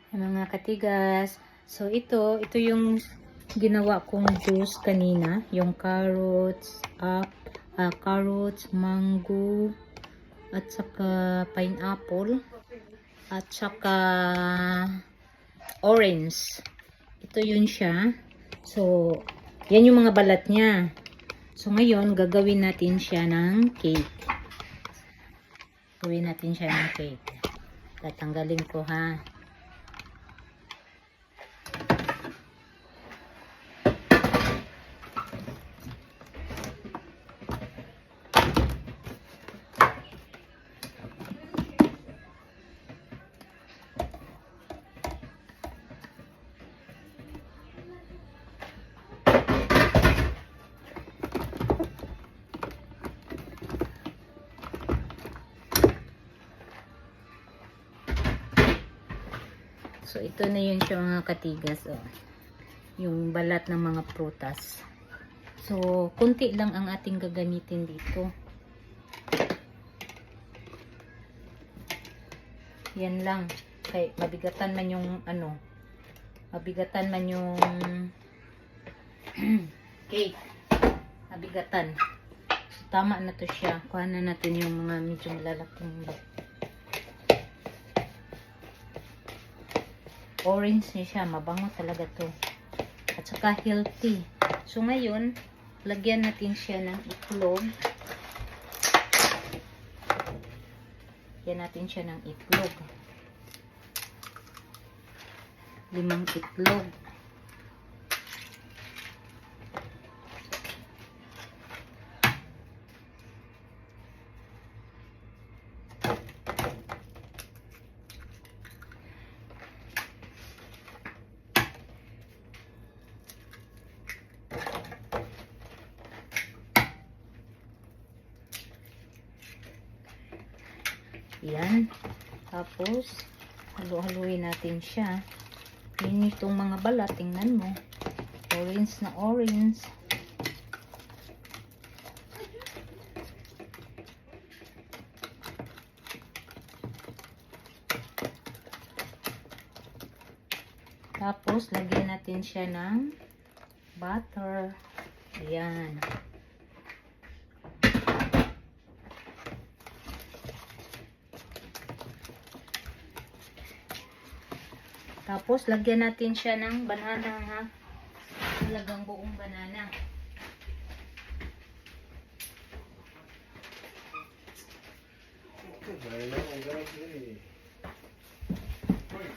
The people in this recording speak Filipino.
Mga katigas. So ito yung ginawa kong juice kanina, yung carrots, carrots, mango, at saka pineapple, at saka orange. Ito yun siya. So yan yung mga balat niya. So ngayon gagawin natin siya ng cake. Gawin natin siya ng cake. Tatanggalin ko ha. So, ito na yun siya mga katigas. Oh. Yung balat ng mga prutas. So, kunti lang ang ating gagamitin dito. Yan lang. Kaya mabigatan man yung mabigatan man yung cake. Mabigatan. So, tama na to siya. Kuha na natin yung mga medyo malalaking orange niya siya, mabango talaga to at saka healthy. So ngayon lagyan natin siya ng itlog. Lagyan natin siya ng itlog, 5 itlog. Yan. Tapos, halu-haluin natin siya. Yun itong mga balat. Tingnan mo. Orange na orange. Tapos, lagyan natin siya ng butter. Ayan. Tapos, lagyan natin siya ng banana ha. Talagang buong banana. Okay, banana, ang garap